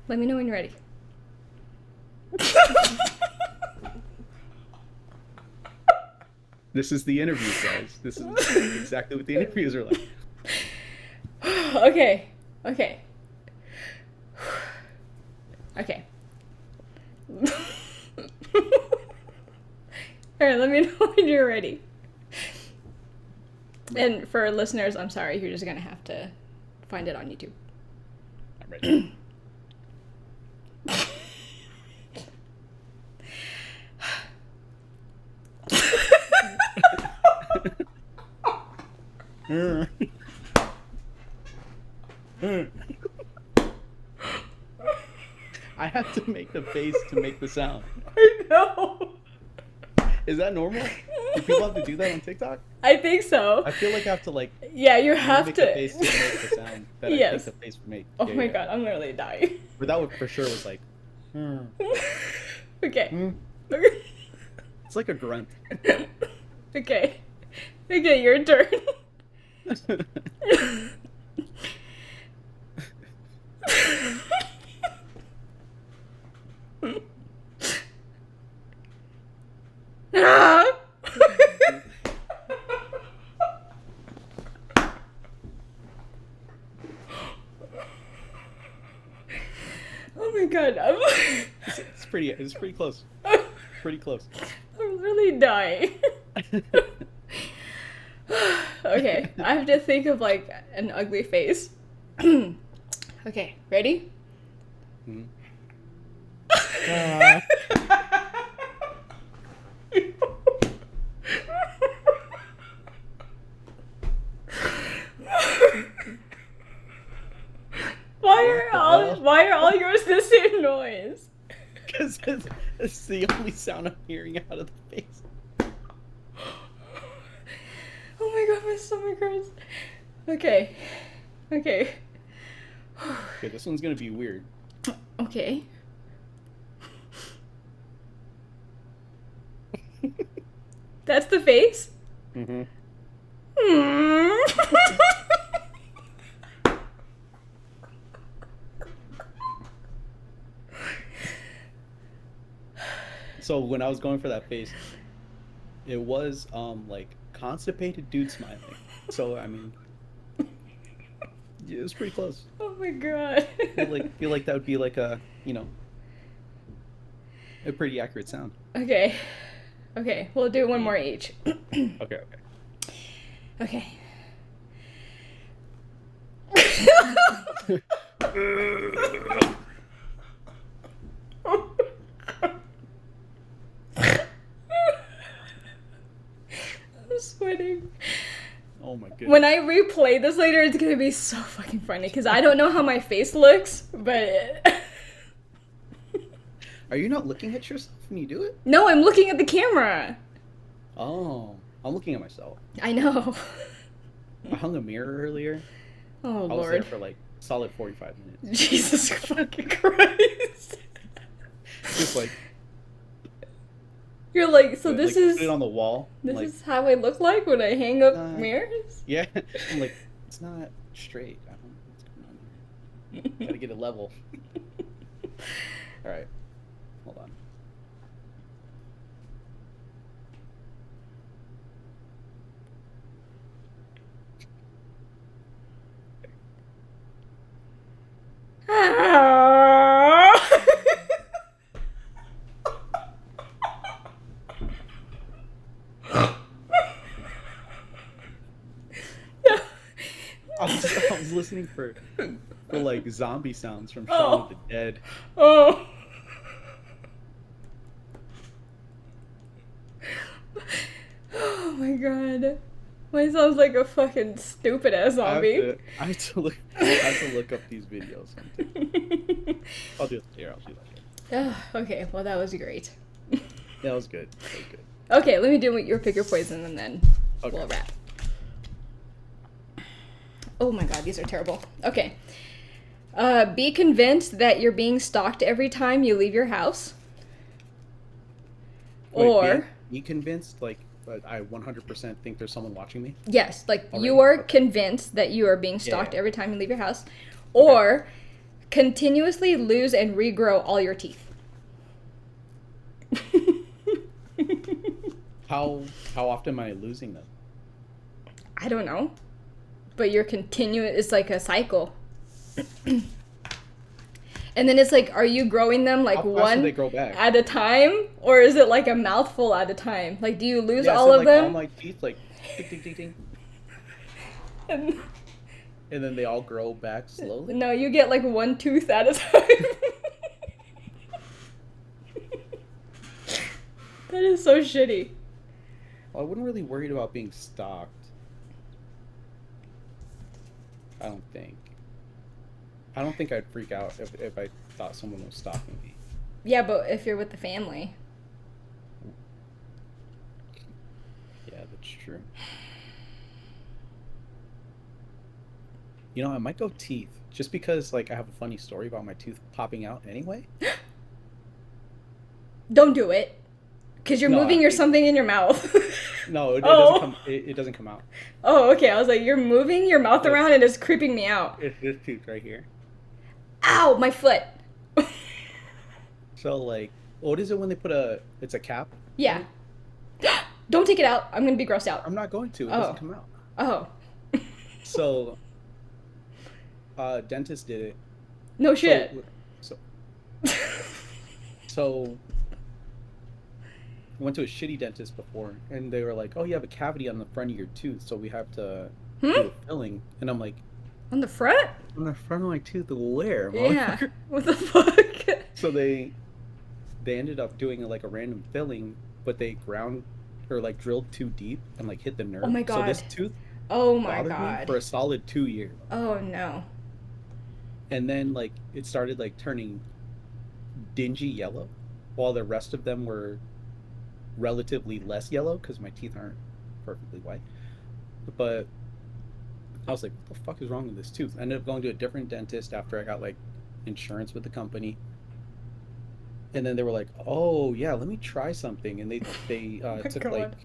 Let me know when you're ready. This is the interview, guys. This is exactly what the interviews are like. Okay. Okay. Okay. Alright, let me know when you're ready. And for listeners, I'm sorry, you're just gonna have to find it on YouTube. I'm ready. have to make the face to make the sound. I know. Is that normal? Do people have to do that on TikTok? I think so. I feel like I have to like Yeah, you have make to. the face to make the sound that Yes. I think the face would make. Oh Yeah, my yeah. god, I'm literally dying. But that would for sure was like, Okay. hmm. It's like a grunt. Okay. Okay, your turn. Ah! Oh my god, It's pretty close. Pretty close. I'm really dying. Okay, I have to think of like an ugly face. Okay, ready? Mhm. Why are all yours the same noise? Because it's the only sound I'm hearing out of the face. Oh my god, my stomach hurts. Okay. Okay. Okay, this one's gonna be weird. Okay. That's the face? Mm-hmm. So when I was going for that face, it was like constipated dude smiling. So I mean, yeah, it was pretty close. Oh my god. Feel like that would be like a a pretty accurate sound. Okay. Okay, we'll do one more each. Okay. Okay. I'm sweating. Oh my goodness. When I replay this later, it's gonna be so fucking funny because I don't know how my face looks, but Are you not looking at yourself when you do it? no, I'm looking at the camera. Oh, I'm looking at myself. I know. I hung a mirror earlier. Oh I was there lord. for like solid 45 minutes. Jesus fucking Christ. Just like You're like, so this like, is put it on the wall. this like, is how I look like when I hang up Uh, mirrors? yeah. I'm like, it's not straight. I don't know what's going on here. Gotta get it level. All right, hold on. I was listening for like zombie sounds from Shaun of the Dead. Oh. Oh my god. Mine sounds like a fucking stupid ass zombie. I have to look up these videos. I'll do it here. I'll do that here. Okay, well that was great. Yeah, that was good. That was good. Okay, let me do your pick your poison and then Okay. we'll wrap. Oh my god, these are terrible. Okay. Be convinced that you're being stalked every time you leave your house. Wait, Or be convinced, like, but I 100% think there's someone watching me. yes, like Already? you are Okay. convinced that you are being stalked Yeah. every time you leave your house. Or continuously lose and regrow all your teeth. How often am I losing them? I don't know. But you're continuous, it's like a cycle. And then it's like, are you growing them like How fast do one they grow back? at a time? Or is it like a mouthful at a time? Like, do you lose Yeah, all so, of like, them? all my teeth, like, tick, tick, tick, tick. And- And then they all grow back slowly? no, you get like one tooth at a time. That is so shitty. Well, I wasn't really worried about being stalked. I don't think. I don't think I'd freak out if I thought someone was stalking me. Yeah, but if you're with the family. Yeah, that's true. You know, I might go teeth just because like I have a funny story about my tooth popping out anyway. Don't do it. Because you're No, moving your something in your mouth. no, it doesn't Oh. come. It doesn't come out. Oh, okay. I was like, you're moving your mouth No, around and it's creeping me out. it's this tooth right here. Ow, my foot. So like, what is it when they put it's a cap? Yeah. Don't take it out. I'm going to be grossed out. I'm not going to. It Oh. doesn't come out. Oh. So, dentist did it. No shit. So, so, I went to a shitty dentist before, and they were like, "Oh, you have a cavity on the front of your tooth, so we have to do a filling." And I'm like, On the front? "On the front of my tooth, where?" Yeah. motherfucker?" What the fuck? So they ended up doing like a random filling, but they ground or like drilled too deep and like hit the nerve. Oh my So this God. tooth Oh my bothered me God. for a solid 2 years. Oh no. And then like it started like turning dingy yellow, while the rest of them were relatively less yellow because my teeth aren't perfectly white. But I was like, what the fuck is wrong with this tooth? I ended up going to a different dentist after I got like insurance with the company. And then they were like, oh yeah, let me try something. And they Oh my took God.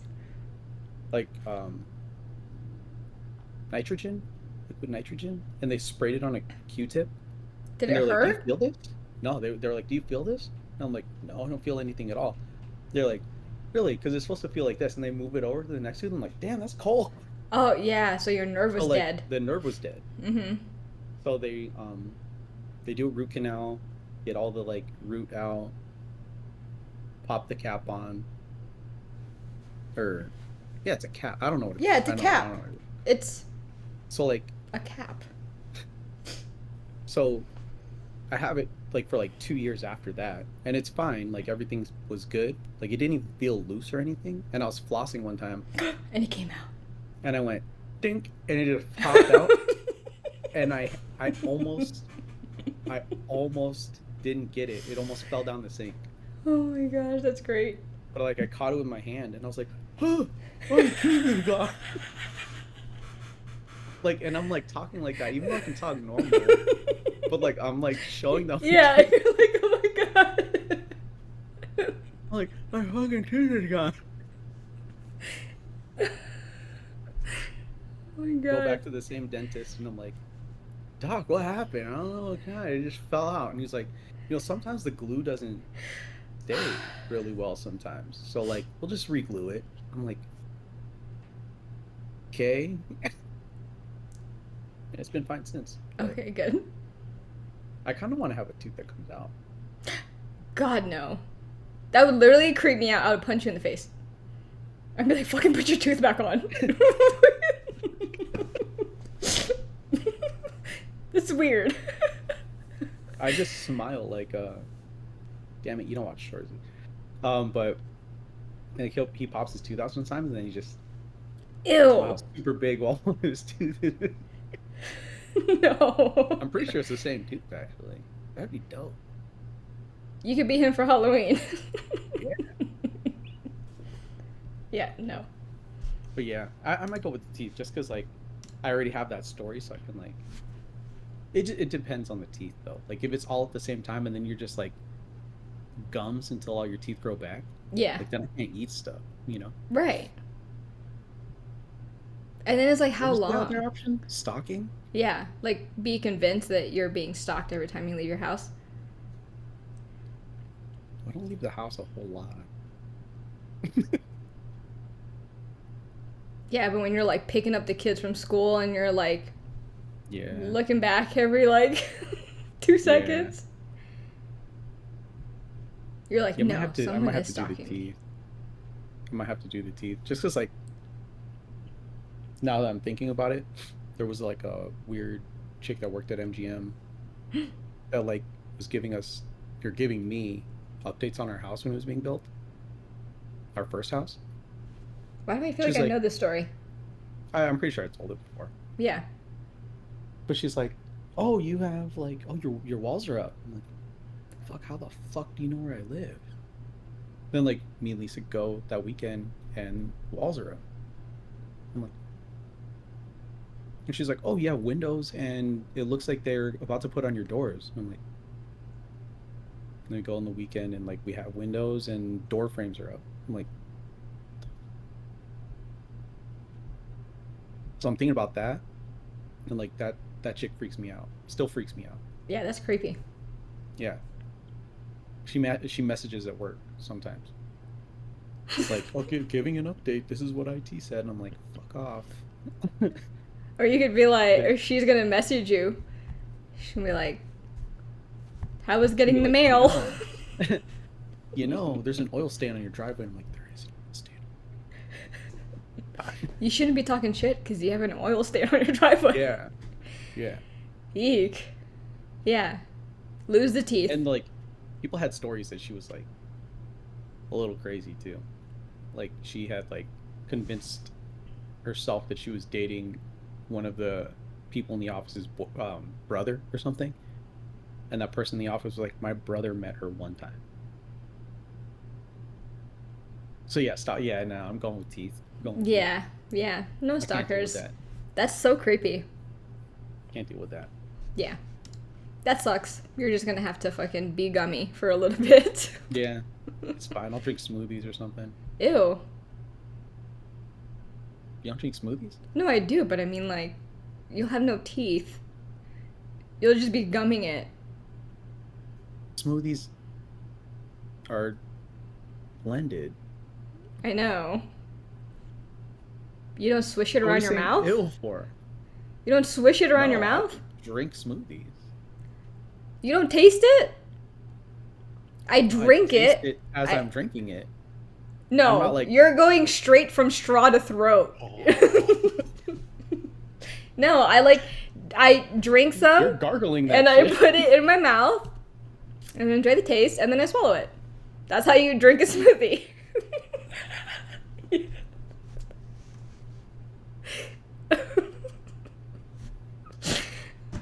like nitrogen, liquid nitrogen, and they sprayed it on a Q-tip. Did And it they're like, do you hurt? feel this? No, they're like, do you feel this? And I'm like, no, I don't feel anything at all. They're like, really? Because it's supposed to feel like this. And they move it over to the next tooth. I'm like, damn, that's cold. Oh yeah, so your nerve was So like dead. the nerve was dead. Mm-hmm. So they do a root canal, get all the like root out, pop the cap on. Or yeah, it's a cap. I don't know what it is. Yeah, it's a I cap. don't know what it is. It's So like a cap. so I have it like for like 2 years after that, and it's fine. Like everything was good. Like it didn't even feel loose or anything. And I was flossing one time, And it came out. and I went dink, and it just popped out. And I almost didn't get it. It almost fell down the sink. Oh my gosh, that's great. But like I caught it with my hand, and I was like, oh, my tooth is gone. Like, and I'm like talking like that, even though I can talk normal. But like I'm like showing them. Yeah, you're like, oh my God. I'm like, my fucking tooth is gone. Oh my God. Go back to the same dentist, and I'm like, Doc, what happened? I don't know what kind. It just fell out. And he's like, sometimes the glue doesn't stay really well sometimes. So like, we'll just re-glue it. I'm like, okay. And it's been fine since. But Okay, good. I kind of want to have a tooth that comes out. God, no. That would literally creep me out. I would punch you in the face. I'd be like, fucking put your tooth back on. It's weird. I just smile like, damn it, you don't watch shorts. But like he pops his tooth out sometimes, and then he just Ew. smiles super big while his tooth is. No. I'm pretty sure it's the same tooth, actually. That'd be dope. You could be him for Halloween. Yeah. Yeah, no. But yeah, I might go with the teeth just because, like, I already have that story, so I can, like... It depends on the teeth, though. Like, if it's all at the same time and then you're just, like, gums until all your teeth grow back, Yeah. like, then I can't eat stuff, you know? Right. And then it's like, how What was the long? other option? Stalking? Yeah, like be convinced that you're being stalked every time you leave your house. I don't leave the house a whole lot. Yeah, but when you're like picking up the kids from school and you're like Yeah. looking back every like 2 seconds, you're like, Yeah, I might no, have to, I someone might have is to do the stalking me. teeth. I might have to do the teeth. Just because, like, now that I'm thinking about it, there was, like, a weird chick that worked at MGM that, like, was giving me updates on our house when it was being built. Our first house. Why do I feel She's like I like- know this story? I'm pretty sure I told it before. Yeah. But she's like, oh, you have like, oh, your walls are up. I'm like, fuck, how the fuck do you know where I live? Then like me and Lisa go that weekend and walls are up. I'm like, and she's like, oh yeah, windows, and it looks like they're about to put on your doors. I'm like, and we go on the weekend and like we have windows and door frames are up. I'm like, so I'm thinking about that, and like that chick freaks me out. Still freaks me out. Yeah, that's creepy. Yeah, she messages at work sometimes. Like, okay, giving an update. This is what IT said, and I'm like, fuck off. Or you could be like, Yeah. or she's gonna message you. She'll be like, "How was Be getting the like, mail?" you know, there's an oil stain on your driveway. I'm like, there is an oil stain. You shouldn't be talking shit because you have an oil stain on your driveway. Yeah, yeah. Eek. Yeah. Lose the teeth. And like, people had stories that she was like a little crazy too. Like she had like convinced herself that she was dating one of the people in the office's brother or something, and that person in the office was like, my brother met her one time. So yeah, stop. Yeah, no, I'm going with teeth. I'm going with Yeah. Yeah. No teeth. I can't deal with stalkers. that. That's so creepy. Can't deal with that. Yeah. That sucks. You're just gonna have to fucking be gummy for a little bit. Yeah, it's fine. I'll drink smoothies or something. Ew. You don't drink smoothies? No, I do, but I mean, like, you'll have no teeth. You'll just be gumming it. Smoothies are blended. I know. You don't swish it What are around you your saying mouth? ew for? You don't swish it around your No, I mouth? drink smoothies. You don't taste it? I drink taste it. as I- I'm drinking it. No, I'm not like- you're going straight from straw to throat. No, I drink some You're gargling that and I shit. put it in my mouth and enjoy the taste and then I swallow it. That's how you drink a smoothie.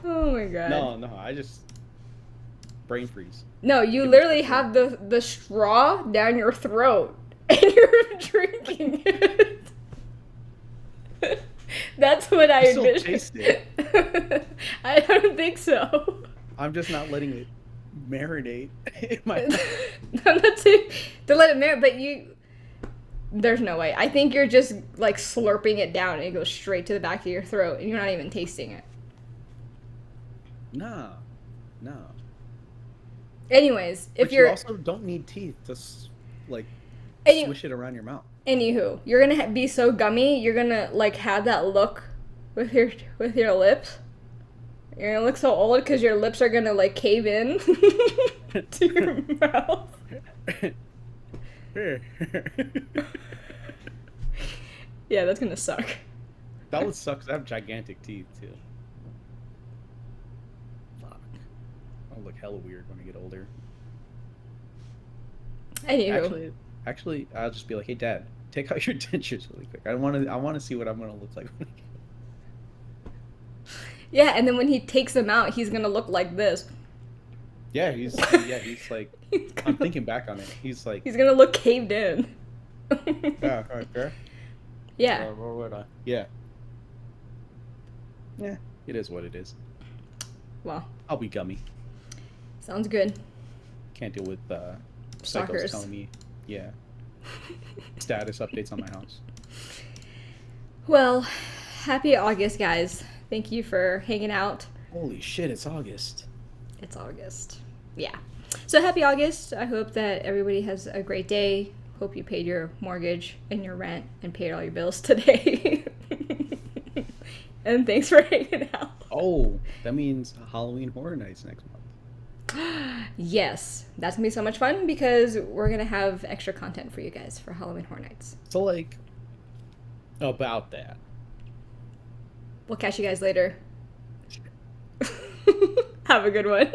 Oh my god. No, I just brain freeze. No, you literally have the straw down your throat and you're drinking it. That's what I still envision. taste it. I don't think so. I'm just not letting it marinate in my I'm not saying to let it marinate, but there's no way. I think you're just like slurping it down and it goes straight to the back of your throat and you're not even tasting it. No. Anyways, if But you're you also don't need teeth to like Any- swish it around your mouth. Anywho, you're gonna be so gummy. You're gonna like have that look with your lips. You're gonna look so old because your lips are gonna like cave in to your mouth. Yeah, that's gonna suck. That would suck 'cause I have gigantic teeth too. Fuck. I'll look hella weird when I get older. Anywho, Actually, I'll just be like, "Hey, Dad, take out your dentures really quick. I want to see what I'm gonna look like when I get." yeah, and then when he takes them out, he's gonna look like this. Yeah, he's like, He's I'm gonna- thinking back on it. He's like, He's gonna look caved in. yeah, okay. Yeah. Where would I? Yeah. Yeah, it is what it is. Well, I'll be gummy. sounds good. Can't deal with psychos Stalkers. telling me, yeah, status updates on my house. Well, happy August, guys. Thank you for hanging out. Holy shit, it's August. It's August. Yeah. So happy August. I hope that everybody has a great day. Hope you paid your mortgage and your rent and paid all your bills today. And thanks for hanging out. Oh, that means Halloween Horror Nights next month. Yes. That's going to be so much fun because we're going to have extra content for you guys for Halloween Horror Nights. So, like, about that. We'll catch you guys later. Have a good one.